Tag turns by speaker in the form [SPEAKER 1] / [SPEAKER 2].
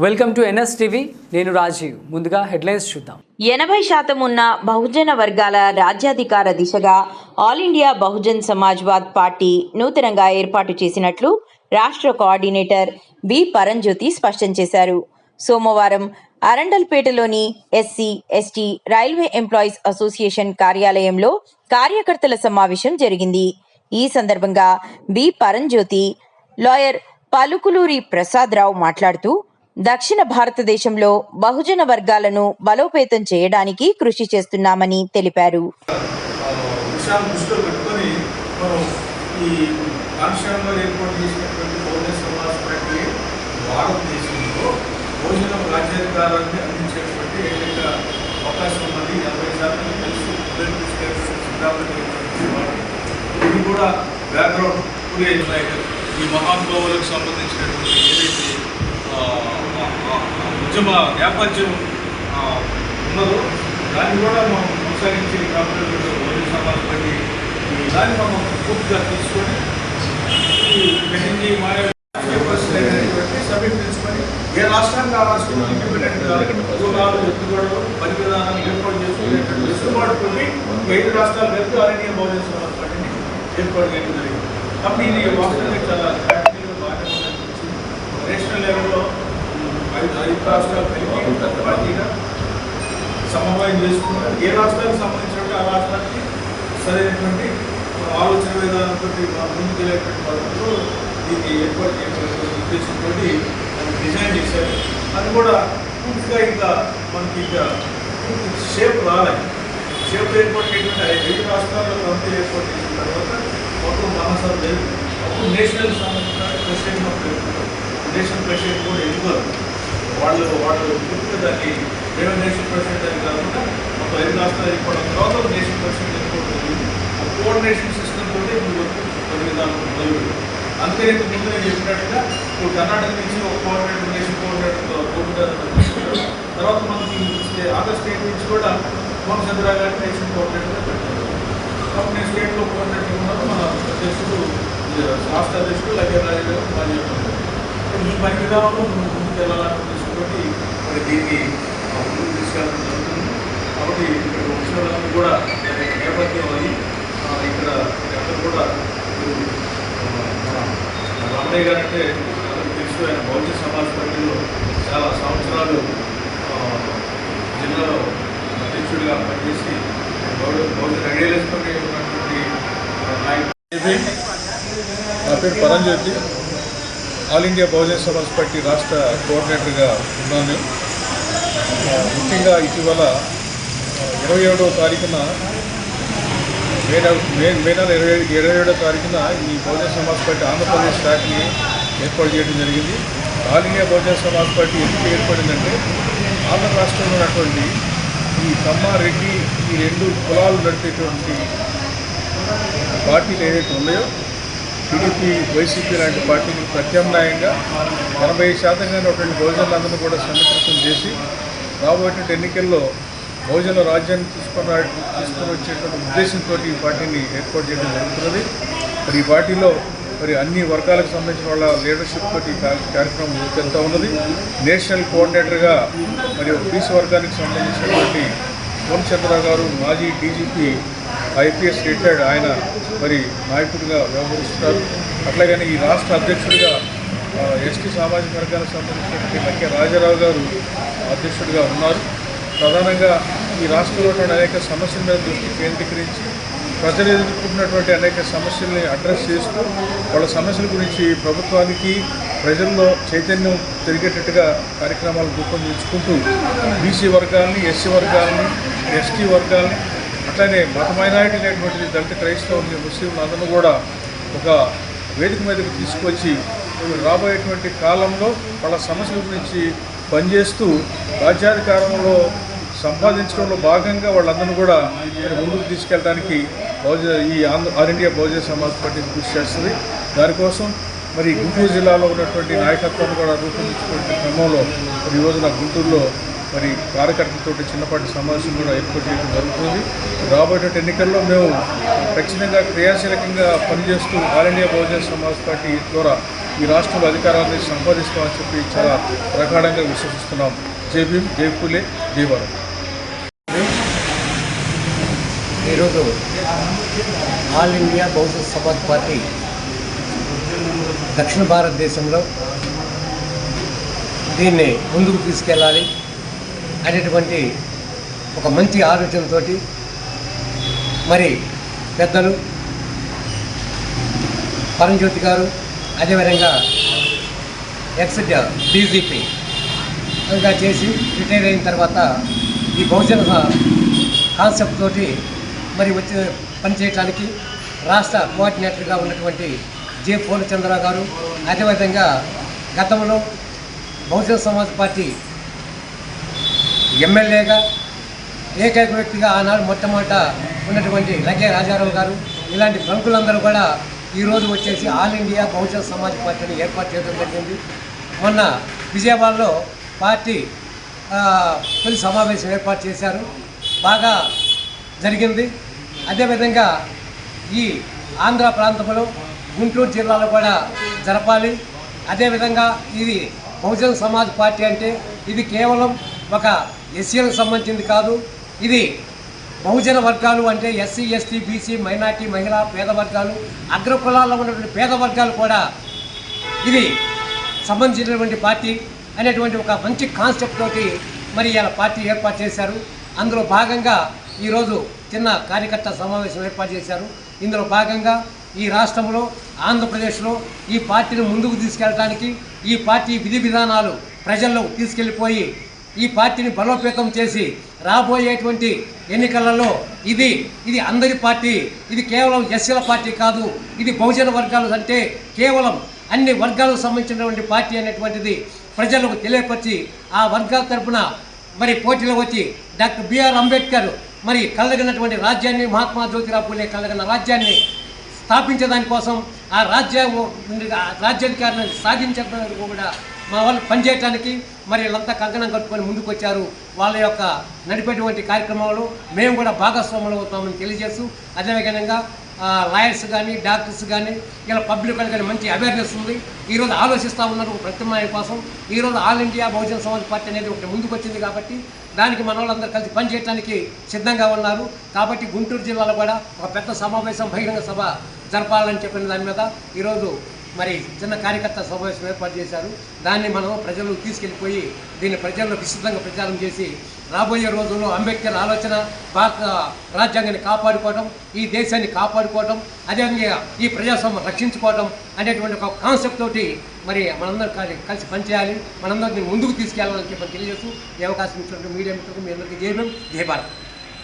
[SPEAKER 1] Welcome to NSTV. నేను రాజీవ్. ముందుగా headlines చూద్దాం.
[SPEAKER 2] 80% ఉన్న బహుజన వర్గాల రాజ్యాధికార దిశగా all India Bahujan Samajwad party నూతనంగా ఏర్పాటు చేసినట్లు రాష్ట్ర కోఆర్డినేటర్ బి పరంజ్యోతి స్పష్టం చేశారు. సోమవారం అరండల్పేటలోని SC, ST, railway employees association కార్యాలయంలో కార్యకర్తల సమావేశం జరిగింది. ఈ సందర్భంగా బి పరంజ్యోతి, లాయర్ పలుకులూరి ప్రసాదరావు మాట్లాడుతూ దక్షిణ భారతదేశంలో బహుజన వర్గాలను బలోపేతం చేయడానికి కృషి చేస్తున్నామని తెలిపారు.
[SPEAKER 3] ఈ మహానుభావులకు సంబంధించినటువంటి ఏదైతే ఉద్యమ నేపథ్యం ఉన్నదో దాన్ని కూడా మనం కొనసాగించి కాబట్టి సమాజ పార్టీ దాన్ని మనం పూర్తిగా తీసుకొని ఈ సమీక్షించుకొని ఏ రాష్ట్రానికి ఆ రాష్ట్రంలో ఇండిపెండెంట్ ఉద్యోగాలు ఎత్తుగడలు పని విధానాలు ఏర్పాటు చేసుకునేటువంటి వెసులుబాటు కొన్ని 5 రాష్ట్రాల వరకు ఆర్ఎన్ఏ బహుజన సమాజ పార్టీని ఏర్పాటు చేయడం జరిగింది. కాబట్టి ఇది వాస్తవంగా చాలా నేషనల్ లెవెల్లో 5 రాష్ట్రాలు కలిపి పార్టీగా సమన్వయం చేసుకున్నారు. ఏ రాష్ట్రానికి సంబంధించినట్టు ఆ రాష్ట్రానికి సరైనటువంటి ఆలోచన విధానంతో ముందుకెళ్ళేటువంటి పద్ధతిలో దీన్ని ఏర్పాటు చేయడానికి ఉద్దేశంతో డిజైన్ చేశారు. అది కూడా పూర్తిగా ఇంకా మనకి ఇంకా షేప్ రాలేదు. షేప్ ఏర్పాటు చేయటువంటి 5 రాష్ట్రాల్లో కమిటీ ఏర్పాటు చేసిన తర్వాత మొత్తం మహాసభ జరిగింది. అప్పుడు నేషనల్ సంబంధించిన ప్రెసిడెంట్ నేషనల్ ప్రెసిడెంట్ కూడా ఎన్నుకోరు. వాళ్ళు పూర్తిగా దాన్ని ఏమైనా నేషనల్ ప్రెసిడెంట్ అని కాకుండా మొత్తం 5 రాష్ట్రాలు ఎన్నుకోవడం తర్వాత నేషనల్ ప్రెసిడెంట్ ఎన్నుకోవడం జరిగింది. ఆ కోఆర్డినేషన్ సిస్టమ్ తోటి కొన్ని విధానం మొదలు. అందుకని ముందు నేను చెప్పినట్టుగా ఇప్పుడు కర్ణాటక నుంచి ఒక కోఆర్డినేటర్ నేషనల్ కోఆర్డినేటర్ తర్వాత మనకి అదర్ స్టేట్ నుంచి కూడా మోహన్ గారిని నేషనల్ కోఆర్డినేటర్గా పెట్టారు. కాబట్టి నేను స్టేట్లో కోఆర్డినేటర్ ఉన్నారు. మన అధ్యక్షుడు రాష్ట్ర అధ్యక్షుడు లగ్గారాజు గారు మాజీ ఈ పని విధానంలో ముందుకు వెళ్ళాలని ఉద్దేశంతో మరి దీన్ని ముందుకు తీసుకెళ్ళడం జరుగుతుంది. కాబట్టి ఇక్కడ వచ్చిన వాళ్ళని కూడా నేపథ్యం అది ఇక్కడ అందరూ కూడా మన రామయ్య గారు అంటే తెలుసు. ఆయన బహుజన సమాజ్ పార్టీలో చాలా సంవత్సరాలు జిల్లాలో అధ్యక్షుడిగా పనిచేసి బహుజన ఐడియాలజీతోనే ఉన్నటువంటి నాయకుడు.
[SPEAKER 4] నా పేరు పరంజ్యోతి. All India Bahujan Samaj party రాష్ట్ర కోఆర్డినేటర్గా ఉన్నాను. ముఖ్యంగా ఇటీవల 27వ తారీఖున మే నెల 27వ తారీఖున ఈ బహుజన సమాజ్ పార్టీ ఆంధ్రప్రదేశ్ శాఖని ఏర్పాటు చేయడం జరిగింది. All India Bahujan Samaj party ఎందుకు ఏర్పడిందంటే ఆంధ్ర రాష్ట్రంలో ఉన్నటువంటి ఈ కమ్మ, రెడ్డి ఈ 2 కులాలు నడిపేటువంటి పార్టీలు ఏదైతే ఉన్నాయో టీడీపీ, వైసీపీ లాంటి పార్టీలకు ప్రత్యామ్నాయంగా 80% ఉన్నటువంటి బహుజనులందరినీ కూడా సమీకృతం చేసి రాబోయే ఎన్నికల్లో బహుజన రాజ్యాన్ని తీసుకొని వచ్చేటువంటి ఉద్దేశంతో ఈ పార్టీని ఏర్పాటు చేయడం జరుగుతున్నది. మరి ఈ పార్టీలో మరి అన్ని వర్గాలకు సంబంధించిన వాళ్ళ లీడర్షిప్ తోటి కార్యక్రమం జరుగుతూ ఉన్నది. నేషనల్ కోఆర్డినేటర్గా మరి బీసీ వర్గానికి సంబంధించినటువంటి పూర్ణచంద్రరావు గారు మాజీ డీజీపీ ఐపీఎస్ రిటైర్డ్, ఆయన మరి నాయకుడిగా వ్యవహరిస్తున్నారు. అట్లాగని ఈ రాష్ట్ర అధ్యక్షుడిగా ఎస్టీ సామాజిక వర్గానికి సంబంధించినటువంటి లక్కే రాజారావు గారు అధ్యక్షుడిగా ఉన్నారు. ప్రధానంగా ఈ రాష్ట్రంలో అనేక సమస్యల మీద దృష్టి కేంద్రీకరించి ప్రజలు ఎదుర్కొంటున్నటువంటి అనేక సమస్యల్ని అడ్రస్ చేస్తూ వాళ్ళ సమస్యల గురించి ప్రభుత్వానికి ప్రజల్లో చైతన్యం పెరిగేటట్టుగా కార్యక్రమాలు రూపొందించుకుంటూ బీసీ వర్గాలని, ఎస్సీ వర్గాలని, ఎస్టీ వర్గాలని అట్లానే మత మైనారిటీ అనేటువంటిది దళిత, క్రైస్తవుల్ని, ముస్లింలు అందరూ కూడా ఒక వేదిక మీదకి తీసుకొచ్చి రాబోయేటువంటి కాలంలో వాళ్ళ సమస్యల గురించి పనిచేస్తూ రాజ్యాధికారంలో సంపాదించడంలో భాగంగా వాళ్ళందరూ కూడా ముందుకు తీసుకెళ్ళడానికి ఈ all India Bahujan Samaj party కృషి చేస్తుంది. దానికోసం మరి గుంటూరు జిల్లాలో ఉన్నటువంటి నాయకత్వాన్ని కూడా రూపొందించుకునే క్రమంలో ఈ రోజున గుంటూరులో మరి కార్యకర్తలతో చిన్నపాటి సమావేశం కూడా ఏర్పాటు చేయడం జరుగుతుంది. రాబోయే ఎన్నికల్లో మేము ఖచ్చితంగా క్రియాశీలకంగా పనిచేస్తూ all India Bahujan Samaj party ద్వారా ఈ రాష్ట్రంలో అధికారాన్ని సంపాదిస్తామని చెప్పి చాలా ప్రగాఢంగా విశ్వసిస్తున్నాం. జై భీమ్, జై పూలే, జై భారత్.
[SPEAKER 5] ఈరోజు all India Bahujan Samaj party దక్షిణ భారతదేశంలో దీన్ని ముందుకు తీసుకెళ్ళాలి అనేటువంటి ఒక మంచి ఆలోచనతో మరి పెద్దలు పరంజ్యోతి గారు, అదేవిధంగా ఎక్స్ డీజీపీగా చేసి రిటైర్ అయిన తర్వాత ఈ బహుజన కాన్సెప్ట్ తోటి మరి వచ్చి పనిచేయడానికి రాష్ట్ర కోఆర్డినేటర్గా ఉన్నటువంటి జె పూర్ణచంద్ర గారు, అదేవిధంగా గతంలో బహుజన సమాజ్ పార్టీ ఎమ్మెల్యేగా ఏకైక వ్యక్తిగా ఆనాడు మొట్టమొదట ఉన్నటువంటి లగే రాజారావు గారు, ఇలాంటి ప్రముఖులందరూ కూడా ఈరోజు వచ్చేసి ఆల్ ఇండియా బహుజన సమాజ్ పార్టీని ఏర్పాటు చేయడం జరిగింది. మొన్న విజయవాడలో పార్టీ తొలి సమావేశం ఏర్పాటు చేశారు, బాగా జరిగింది. అదేవిధంగా ఈ ఆంధ్ర ప్రాంతంలో గుంటూరు జిల్లాలో కూడా జరపాలి. అదేవిధంగా ఇది బహుజన సమాజ్ పార్టీ అంటే ఇది కేవలం ఒక ఎస్సీలకు సంబంధించింది కాదు. ఇది బహుజన వర్గాలు అంటే ఎస్సీ, ఎస్టీ, బీసీ, మైనార్టీ, మహిళా, పేద వర్గాలు, అగ్ర కులాల్లో ఉన్నటువంటి పేద వర్గాలు కూడా ఇది సంబంధించినటువంటి పార్టీ అనేటువంటి ఒక మంచి కాన్సెప్ట్ తోటి మరి ఇలా పార్టీ ఏర్పాటు చేశారు. అందులో భాగంగా ఈరోజు చిన్న కార్యకర్త సమావేశం ఏర్పాటు చేశారు. ఇందులో భాగంగా ఈ రాష్ట్రంలో, ఆంధ్రప్రదేశ్లో ఈ పార్టీని ముందుకు తీసుకెళ్ళడానికి, ఈ పార్టీ విధి విధానాలు ప్రజల్లో తీసుకెళ్ళిపోయి ఈ పార్టీని బలోపేతం చేసి రాబోయేటువంటి ఎన్నికలలో ఇది అందరి పార్టీ, ఇది కేవలం ఎస్సీల పార్టీ కాదు, ఇది బహుజన వర్గాలు అంటే కేవలం అన్ని వర్గాలకు సంబంధించినటువంటి పార్టీ అనేటువంటిది ప్రజలకు తెలియపరిచి ఆ వర్గాల తరఫున మరి పోటీలో వచ్చి డాక్టర్ బిఆర్ అంబేద్కర్ మరి కలగనటువంటి రాజ్యాన్ని, మహాత్మా జ్యోతిరావు పూలే కలగన రాజ్యాన్ని స్థాపించడానికోసం ఆ రాజ్యాధికారాన్ని సాధించడానికి కూడా మా వాళ్ళు పనిచేయడానికి మరి వీళ్ళంతా కంకణం కట్టుకొని ముందుకు వచ్చారు. వాళ్ళ యొక్క నడిపేటువంటి కార్యక్రమంలో మేము కూడా భాగస్వాములు అవుతామని తెలియజేస్తూ, అదేవిధంగా లాయర్స్ కానీ, డాక్టర్స్ కానీ, ఇలా పబ్లిక్ కానీ మంచి అవేర్నెస్ ఉంది. ఈరోజు ఆలోచిస్తూ ఉన్నారు ప్రత్యామ్నాయం కోసం. ఈరోజు all India Bahujan Samaj party అనేది ఒకటి ముందుకు వచ్చింది కాబట్టి దానికి మన వాళ్ళందరూ కలిసి పనిచేయడానికి సిద్ధంగా ఉన్నారు. కాబట్టి గుంటూరు జిల్లాలో కూడా ఒక పెద్ద సమావేశం, బహిరంగ సభ జరపాలని చెప్పిన దాని మీద ఈరోజు మరి చిన్న కార్యకర్త సమావేశం ఏర్పాటు చేశారు. దాన్ని మనం ప్రజలకు తీసుకెళ్ళిపోయి దీన్ని ప్రజల్లో విస్తృతంగా ప్రచారం చేసి రాబోయే రోజుల్లో అంబేద్కర్ ఆలోచన, భారత రాజ్యాంగాన్ని కాపాడుకోవడం, ఈ దేశాన్ని కాపాడుకోవడం, అదేవిధంగా ఈ ప్రజాస్వామ్యం రక్షించుకోవడం అనేటువంటి ఒక కాన్సెప్ట్ తోటి మరి మనందరం కలిసి పనిచేయాలి, మనందరినీ ముందుకు తీసుకెళ్లాలని చెప్పి తెలియజేస్తూ ఈ అవకాశం ఇచ్చినటువంటి మీడియా మిత్రులకు మీ అందరికీ జై భీమ్, జై భారత్.